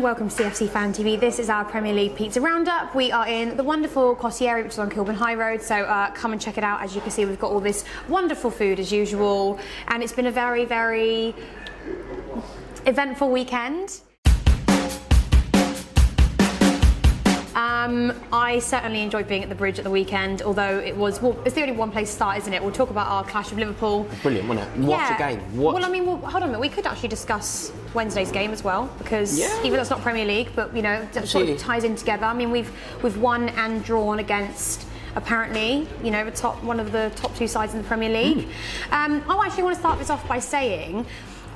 welcome to CFC Fan TV. This is our Premier League Pizza Roundup. We are in the wonderful Quatari, which is on Kilburn High Road, so come and check it out. As you can see, we've got all this wonderful food as usual, and it's been a very, very eventful weekend. I certainly enjoyed being at the Bridge at the weekend, although it's the only one place to start, isn't it? We'll talk about our clash with Liverpool. Brilliant, wasn't it? What a game. Well, I mean, hold on a minute. We could actually discuss Wednesday's game as well, because even though it's not Premier League, but, you know, it sort of ties in together. I mean, we've won and drawn against, apparently, you know, one of the top two sides in the Premier League. I actually want to start this off by saying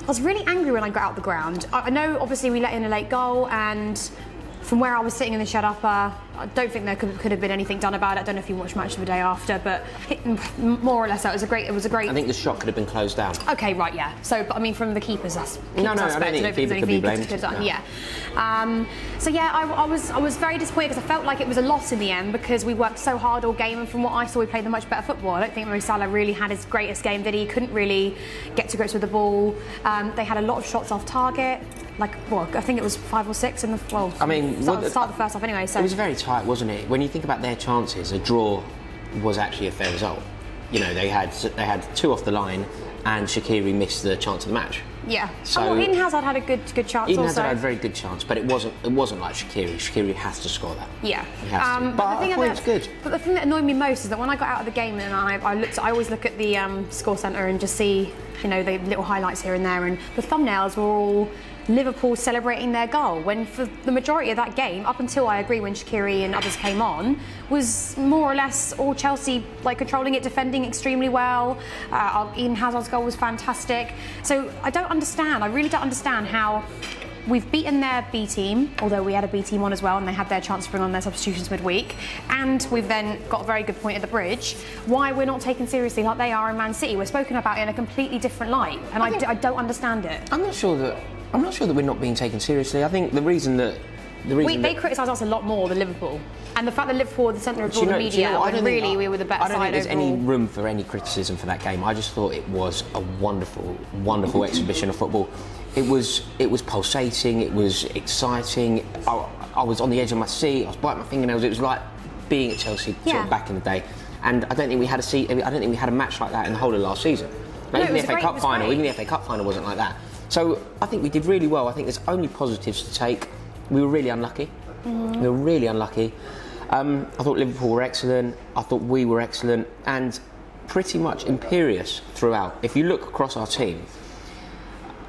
I was really angry when I got out the ground. I know, obviously, we let in a late goal, and from where I was sitting in the shed upper, I don't think there could have been anything done about it. I don't know if you watched Match of the Day after, but more or less, it was a great. I think the shot could have been closed down. Okay, right, yeah. So, but I mean, from the keepers, that's no, I don't think Keeper could be blamed. Yeah. So yeah, I was very disappointed because I felt like it was a loss in the end because we worked so hard all game, and from what I saw, we played the much better football. I don't think Mo Salah really had his greatest game, did he? He couldn't really get to grips with the ball. They had a lot of shots off target. Like, well, I think it was 5 or 6 in the start of the first half anyway. So it was very tight, wasn't it? When you think about their chances, a draw was actually a fair result. You know, they had 2 off the line, and Shaqiri missed the chance of the match. Yeah. So Eden Hazard had a good chance. Eden Hazard had a very good chance, but it wasn't like Shaqiri. Shaqiri has to score that. Yeah. He has to. But I thought it was good. But the thing that annoyed me most is that when I got out of the game and I always look at the score centre and just see, you know, the little highlights here and there, and the thumbnails were all Liverpool celebrating their goal, when for the majority of that game, up until I agree when Shaqiri and others came on, was more or less all Chelsea, like, controlling it, defending extremely well. Eden Hazard's goal was fantastic. So I really don't understand how we've beaten their B team, although we had a B team on as well, and they had their chance to bring on their substitutions midweek, and we've then got a very good point at the Bridge. Why we're not taken seriously like they are in Man City? We're spoken about in a completely different light, and I don't understand it. I'm not sure that we're not being taken seriously. I think they criticise us a lot more than Liverpool, and the fact that Liverpool were the centre of all the media, we were the better side overall. I don't think there's any room for any criticism for that game. I just thought it was a wonderful, wonderful exhibition of football. It was pulsating. It was exciting. I was on the edge of my seat. I was biting my fingernails. It was like being at Chelsea sort of back in the day. And I don't think we had a match like that in the whole of last season. Even the FA Cup final wasn't like that. So I think we did really well. I think there's only positives to take. We were really unlucky. We were really unlucky. I thought Liverpool were excellent. I thought we were excellent, and pretty much imperious throughout. If you look across our team,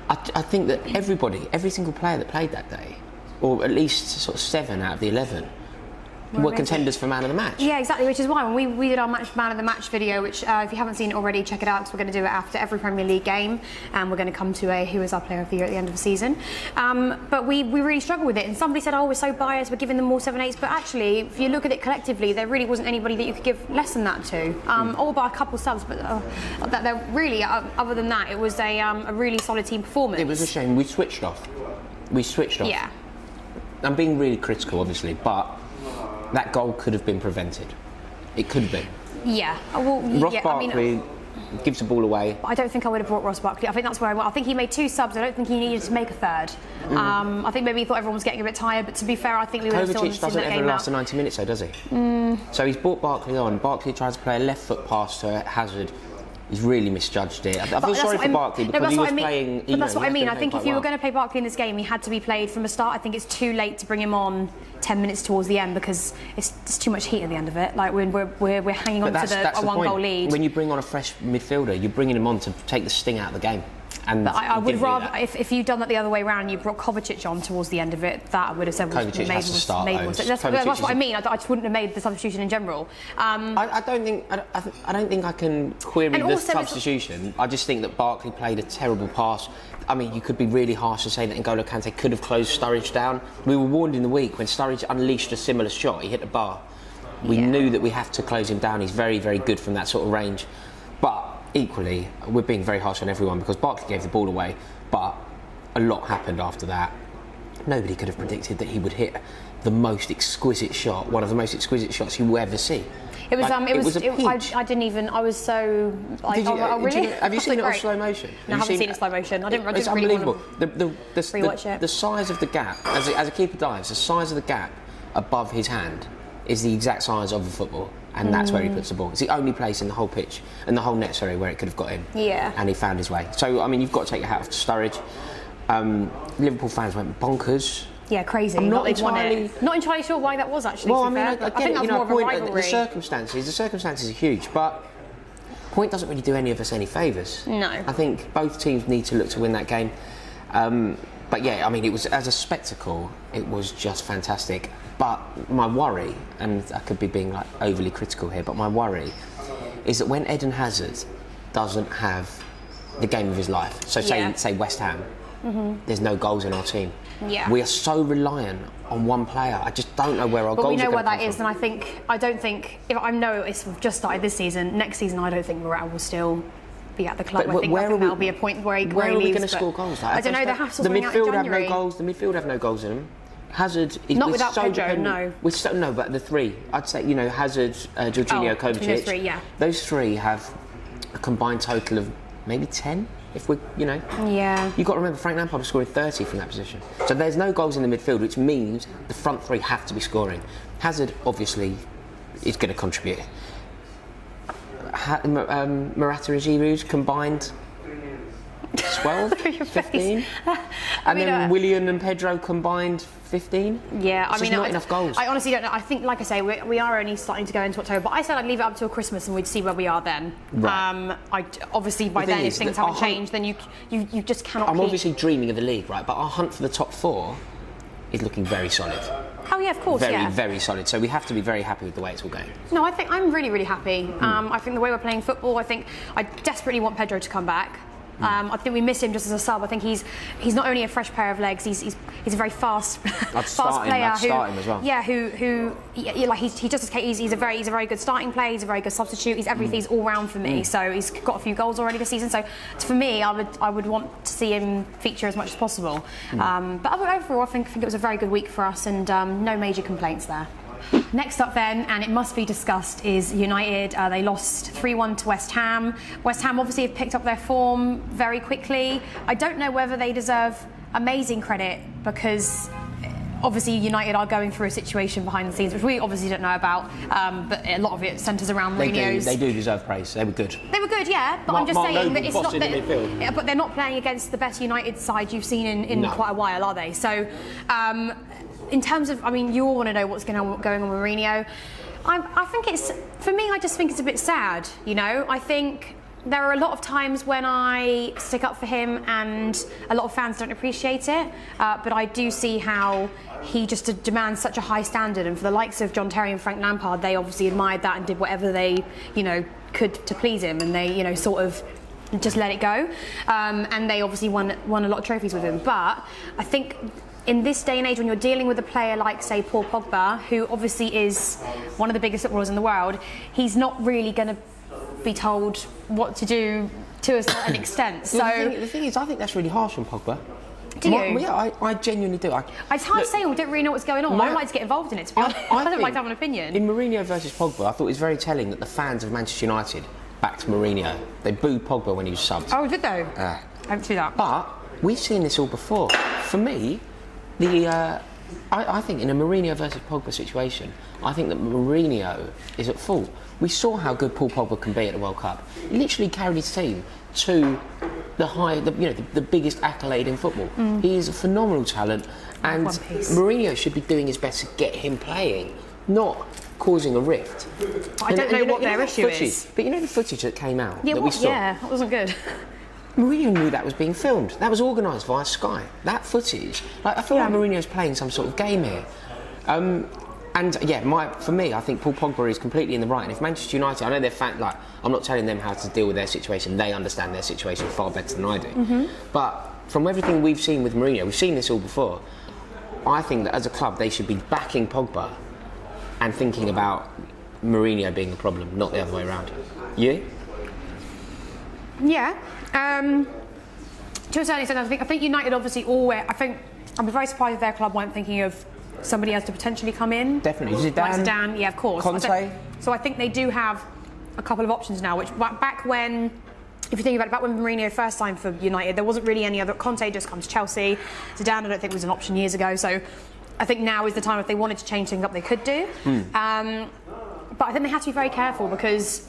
I think that every single player that played that day, or at least sort of 7 out of the 11, were contenders for man of the match. Yeah, exactly, which is why when we did our man of the match video, which if you haven't seen it already, check it out, because we're going to do it after every Premier League game, and we're going to come to who is our player of the year at the end of the season. But we really struggled with it, and somebody said, oh, we're so biased, we're giving them all 7/8, but actually, if you look at it collectively, there really wasn't anybody that you could give less than that to, all by a couple subs, but that they're really, other than that, it was a really solid team performance. It was a shame. We switched off. Yeah. I'm being really critical, obviously, but that goal could have been prevented. It could have been. Yeah. Well, Ross Barkley gives the ball away. I don't think I would have brought Ross Barkley. I think that's where I think he made 2 subs. I don't think he needed to make a third. I think maybe he thought everyone was getting a bit tired, but to be fair, I think we would have still seen that game out. Kovacic doesn't ever last the 90 minutes, though, does he? So he's brought Barkley on. Barkley tries to play a left foot pass to Hazard. He's really misjudged it. I feel sorry for Barkley because he was playing. But that's what I mean. I think if you were going to play Barkley in this game, he had to be played from the start. I think it's too late to bring him on 10 minutes towards the end because it's too much heat at the end of it. Like we're hanging on to a 1-goal lead. When you bring on a fresh midfielder, you're bringing him on to take the sting out of the game. But I would rather, if you'd done that the other way around, you brought Kovacic on towards the end of it, that I would have said Kovacic has to start. That's what I mean. I just wouldn't have made the substitution in general. I don't think I can query the substitution. I just think that Barkley played a terrible pass. I mean, you could be really harsh to say that N'Golo Kante could have closed Sturridge down. We were warned in the week when Sturridge unleashed a similar shot. He hit the bar. We knew that we have to close him down. He's very, very good from that sort of range. But equally, we're being very harsh on everyone because Barkley gave the ball away, but a lot happened after that. Nobody could have predicted that he would hit the most exquisite shot, one of the most exquisite shots you will ever see. It was. Like, It was. a peach. I didn't even. I was so like. Really? Have you seen it on slow motion? No, I haven't seen it in slow motion. I didn't It's really unbelievable. rewatch it. The size of the gap as a keeper dives, the size of the gap above his hand is the exact size of a football. And that's where he puts the ball. It's the only place in the whole pitch, and the whole net, where it could have got in. Yeah. And he found his way. So, I mean, you've got to take your hat off to Sturridge. Liverpool fans went bonkers. Yeah, crazy. Not entirely sure why that was, actually. Well, I mean, I think that's more of a rivalry. The circumstances are huge, but point doesn't really do any of us any favours. No. I think both teams need to look to win that game. But yeah, I mean, it was, as a spectacle, it was just fantastic. But my worry, and I could be being like overly critical here, but my worry is that when Eden Hazard doesn't have the game of his life, so say West Ham, there's no goals in our team. Yeah. We are so reliant on one player. I just don't know where our goals are. But we know where that is, and I don't think, if I know it's just started this season, next season I don't think Morata will still be at the club. I think that'll be a point where he leaves. Where are we going to score goals? I don't know, the hassle running out in January. The midfield have no goals in them. Hazard is not without so Pedro, no. No, but the three, I'd say, Hazard, Jorginho, Kovacic, three, yeah. Those three have a combined total of maybe 10. If we, Yeah. You've got to remember, Frank Lampard was scoring 30 from that position. So there's no goals in the midfield, which means the front three have to be scoring. Hazard, obviously, is going to contribute. Morata and Giroud combined 12, 15. Then Willian and Pedro combined 15. Yeah, I mean, not enough goals. I honestly don't know. I think, like I say, we are only starting to go into October. But I said I'd leave it up till Christmas and we'd see where we are then. Right. Obviously, by then, if things haven't changed, then you just cannot. I'm obviously dreaming of the league, right? But our hunt for the top four is looking very solid. Oh yeah, of course, very solid. So we have to be very happy with the way it's all going. No, I think I'm really happy. I think the way we're playing football, I desperately want Pedro to come back. I think we miss him just as a sub. I think he's not only a fresh pair of legs. He's a very fast player. I'd start him as well. Yeah, he's a very good starting player. He's a very good substitute. He's everything. He's all round for me. So he's got a few goals already this season. So for me, I would want to see him feature as much as possible. But overall, I think it was a very good week for us, and no major complaints there. Next up then, and it must be discussed, is United. They lost 3-1 to West Ham. West Ham obviously have picked up their form very quickly. I don't know whether they deserve amazing credit, because obviously United are going through a situation behind the scenes which we obviously don't know about, but a lot of it centres around Mourinho's. They do deserve praise. They were good. They were good, yeah, but I'm just saying that it's not that, but they're not playing against the best United side you've seen in quite a while, are they? So in terms of, you all want to know what's going on with Mourinho. I think it's, for me, I just think it's a bit sad, I think there are a lot of times when I stick up for him and a lot of fans don't appreciate it, but I do see how he just demands such a high standard, and for the likes of John Terry and Frank Lampard, they obviously admired that and did whatever they, could to please him, and they, sort of just let it go, and they obviously won a lot of trophies with him. But I think in this day and age, when you're dealing with a player like, say, Paul Pogba, who obviously is one of the biggest footballers in the world, he's not really going to be told what to do to a certain extent. So the thing is, I think that's really harsh on Pogba. Do you? Yeah, I genuinely do. It's hard to say. We don't really know what's going on. I don't like to get involved in it, to be honest. I don't like to have an opinion. In Mourinho versus Pogba, I thought it was very telling that the fans of Manchester United backed Mourinho. They booed Pogba when he was subbed. Oh, did they? I don't see that. But we've seen this all before. For me, I think in a Mourinho versus Pogba situation, I think that Mourinho is at fault. We saw how good Paul Pogba can be at the World Cup. He literally carried his team to the biggest accolade in football. He is a phenomenal talent, and Mourinho should be doing his best to get him playing, not causing a rift. I don't know what their issue is. But the footage that came out that we saw? Yeah, that wasn't good. Mourinho knew that was being filmed. That was organised via Sky. That footage, I feel like Mourinho's playing some sort of game here. For me, I think Paul Pogba is completely in the right. And if Manchester United, I know they're I'm not telling them how to deal with their situation. They understand their situation far better than I do. But from everything we've seen with Mourinho, we've seen this all before. I think that as a club, they should be backing Pogba and thinking about Mourinho being the problem, not the other way around. You? Yeah. To a certain extent, I think United obviously I'd be very surprised if their club weren't thinking of somebody else to potentially come in. Definitely. Zidane, yeah, of course. Conte. So I think they do have a couple of options now, which back when, if you think about it, back when Mourinho first signed for United, there wasn't really any other. Conte just comes to Chelsea. Zidane, I don't think was an option years ago. So I think now is the time, if they wanted to change things up, they could do. But I think they have to be very careful, because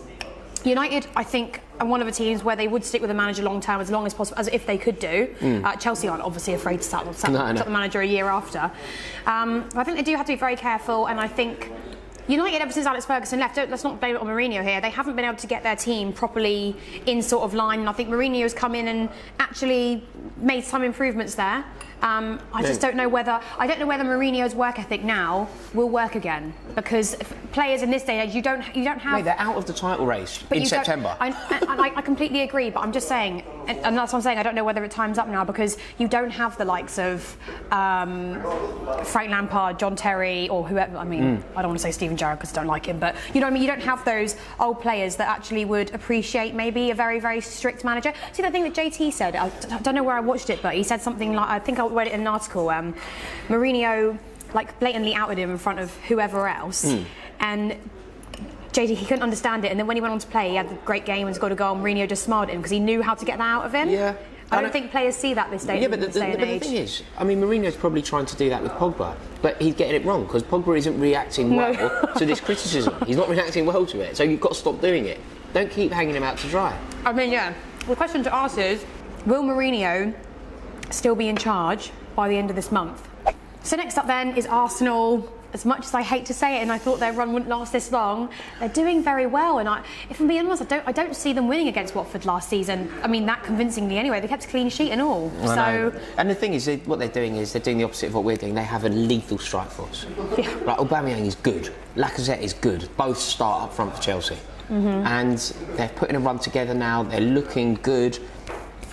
United, I think, are one of the teams where they would stick with the manager long term, as long as possible, as if they could do. Chelsea aren't obviously afraid to sack the manager a year after. But I think they do have to be very careful, and I think United, ever since Alex Ferguson left, let's not blame it on Mourinho here, they haven't been able to get their team properly in sort of line, and I think Mourinho's come in and actually made some improvements there. I just don't know whether Mourinho's work ethic now will work again, because players in this day and age, you don't have. Wait, they're out of the title race in September. I completely agree, but I'm just saying, and that's what I'm saying. I don't know whether it time's up now, because you don't have the likes of Frank Lampard, John Terry, or whoever. I mean, I don't want to say Steven Gerrard because I don't like him, but you know what I mean. You don't have those old players that actually would appreciate maybe a very, very strict manager. See that thing that JT said? I don't know where I watched it, but he said something like, I think I read it in an article. Mourinho like blatantly outed him in front of whoever else, and JT, he couldn't understand it, and then when he went on to play, he had a great game and scored a goal, and Mourinho just smiled at him because he knew how to get that out of him. Yeah. I don't think players see that this day. Yeah, but the thing is, I mean, Mourinho's probably trying to do that with Pogba, but he's getting it wrong, because Pogba isn't reacting well to this criticism. He's not reacting well to it, so you've got to stop doing it. Don't keep hanging him out to dry. I mean, yeah. The question to ask is, will Mourinho still be in charge by the end of this month? So next up then is Arsenal. As much as I hate to say it, and I thought their run wouldn't last this long, they're doing very well. And if I'm being honest, I don't see them winning against Watford last season. I mean, that convincingly anyway. They kept a clean sheet and all. And the thing is, what they're doing is they're doing the opposite of what we're doing. They have a lethal strike force. Yeah. Like, Aubameyang is good. Lacazette is good. Both start up front for Chelsea. And they're putting a run together now. They're looking good.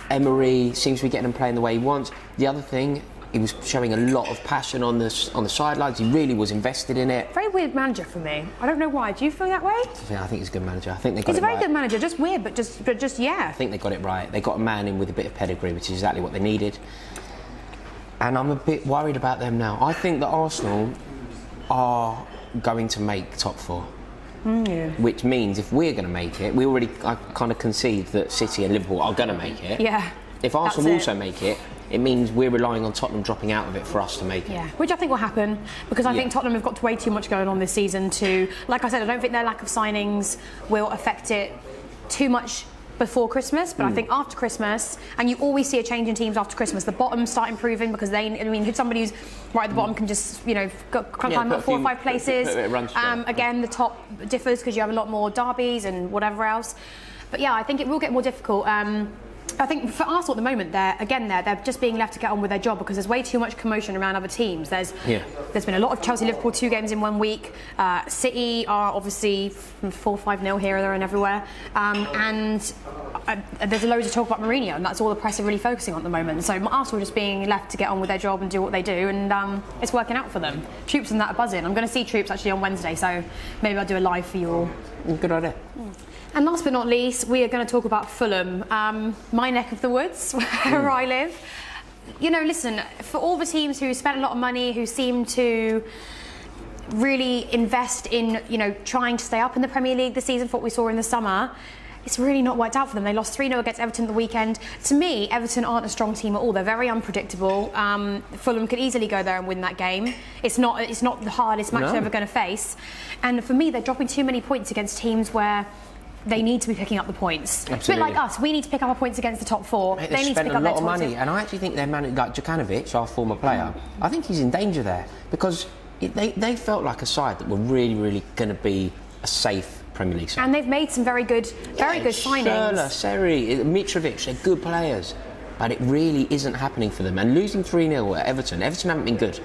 Emery seems to be getting them playing the way he wants. The other thing, he was showing a lot of passion on the sidelines. He really was invested in it. Very weird manager for me. I don't know why. Do you feel that way? Yeah, I think he's a good manager. I think they got it right. He's a very good manager. Just weird, but just yeah. I think they got it right. They got a man in with a bit of pedigree, which is exactly what they needed. And I'm a bit worried about them now. I think that Arsenal are going to make top four. Which means if we're going to make it, I kind of concede that City and Liverpool are going to make it. Yeah. If Arsenal also make it, it means we're relying on Tottenham dropping out of it for us to make it. Yeah, which I think will happen, because I think Tottenham have got way too much going on this season to, like I said, I don't think their lack of signings will affect it too much before Christmas, but I think after Christmas, and you always see a change in teams after Christmas, the bottom start improving, because somebody who's right at the bottom can just, climb up 4 or 5 places. Again, the top differs because you have a lot more derbies and whatever else. But yeah, I think it will get more difficult. I think for Arsenal at the moment, they're just being left to get on with their job, because there's way too much commotion around other teams. There's been a lot of Chelsea-Liverpool 2 games in 1 week. City are obviously 4-5-0 here, there and everywhere. And there's loads of talk about Mourinho, and that's all the press are really focusing on at the moment. So Arsenal are just being left to get on with their job and do what they do, and it's working out for them. Troops and that are buzzing. I'm going to see Troops actually on Wednesday, so maybe I'll do a live for you all. Good idea. And last but not least, we are going to talk about Fulham, my neck of the woods, where I live. Listen, for all the teams who spent a lot of money, who seem to really invest in, trying to stay up in the Premier League this season, for what we saw in the summer, it's really not worked out for them. They lost 3-0 against Everton the weekend. To me, Everton aren't a strong team at all. They're very unpredictable. Fulham could easily go there and win that game. It's not the hardest match they're ever going to face. And for me, they're dropping too many points against teams where they need to be picking up the points. Absolutely. It's a bit like us. We need to pick up our points against the top 4. Mate, they need to pick up their 20. Spent a lot of money, and I actually think their manager, like Djukanovic, our former player, I think he's in danger there, because they felt like a side that were really, really going to be a safe Premier League side. And they've made some very good signings. Schürrle, Seri, Mitrovic, they're good players, but it really isn't happening for them. And losing 3-0 at Everton haven't been good.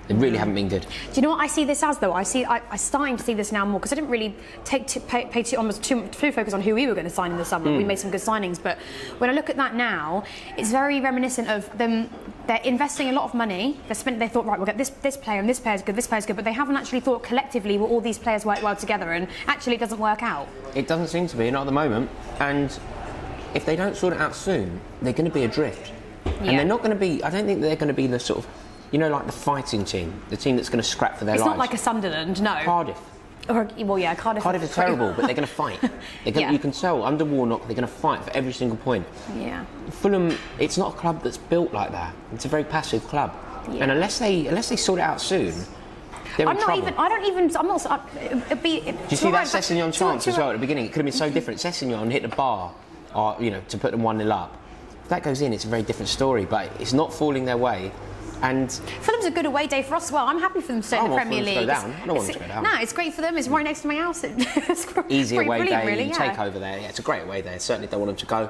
They really haven't been good. Do you know what I see this as, though? I'm starting to see this now more, because I didn't really pay too focus on who we were going to sign in the summer. We made some good signings, but when I look at that now, it's very reminiscent of them. They're investing a lot of money. They thought, right, we'll get this player, and this player's good, but they haven't actually thought collectively will all these players work well together, and actually it doesn't work out. It doesn't seem to be, not at the moment. And if they don't sort it out soon, they're going to be adrift. And they're not going to be, I don't think they're going to be the sort of, like the fighting team, the team that's going to scrap for their lives. It's not like a Sunderland, no. Cardiff. Well, yeah, Cardiff are terrible, but they're going to fight. You can tell under Warnock they're going to fight for every single point. Yeah. Fulham, it's not a club that's built like that. It's a very passive club, and unless they sort it out soon, they're in trouble. I'm not. It'd be. Do you see that Sessegnon chance as well at the beginning? It could have been so different. Sessegnon hit the bar, to put them 1-0 up. If that goes in, it's a very different story. But it's not falling their way. And Fulham's a good away day for us as well. I'm happy for them to stay in the Premier League. I don't want them to go down. No, it's great for them. It's right next to my house. It's easy away day. Really, you take over there. Yeah, it's a great away day. Certainly don't want them to go.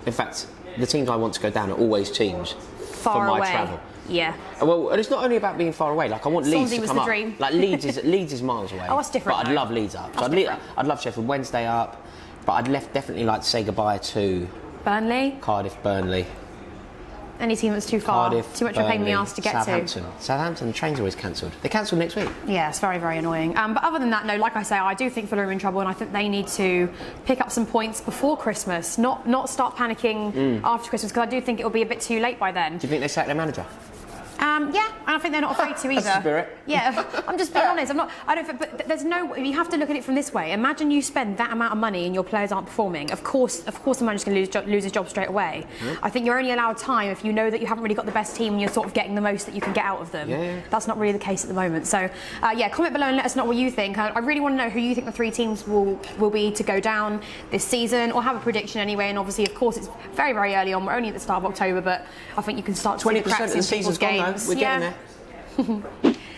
In fact, the teams I want to go down are always teams far for my away. travel. Yeah. Well, and it's not only about being far away. Like I want Leeds to come up. Dream. Like Leeds is miles away. Oh, that's different. But I'd love Leeds up. So I'd love Sheffield Wednesday up. But I'd definitely like to say goodbye to Burnley. Cardiff, Burnley. Any team that's too far, Cardiff, too much of a pain in the arse to get Southampton. Southampton, the train's always cancelled. They're cancelled next week. Yeah, it's very, very annoying. But other than that, no, like I say, I do think Fulham are in trouble, and I think they need to pick up some points before Christmas, not start panicking after Christmas, because I do think it'll be a bit too late by then. Do you think they sack their manager? Yeah, and I think they're not afraid to either. That's the spirit. Yeah, I'm just being honest. But there's no. You have to look at it from this way. Imagine you spend that amount of money and your players aren't performing. Of course, the manager's going to lose his job straight away. I think you're only allowed time if you know that you haven't really got the best team and you're sort of getting the most that you can get out of them. Yeah. That's not really the case at the moment. So, comment below and let us know what you think. I really want to know who you think the 3 teams will be to go down this season, or have a prediction anyway. And obviously, of course, it's very, very early on. We're only at the start of October, but I think you can start to see the cracks in people's games. We're getting there.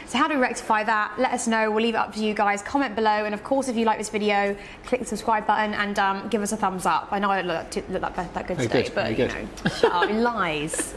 So how do we rectify that? Let us know. We'll leave it up to you guys. Comment below, and of course, if you like this video, click the subscribe button and give us a thumbs up. I know I look that good today, but shut up, lies.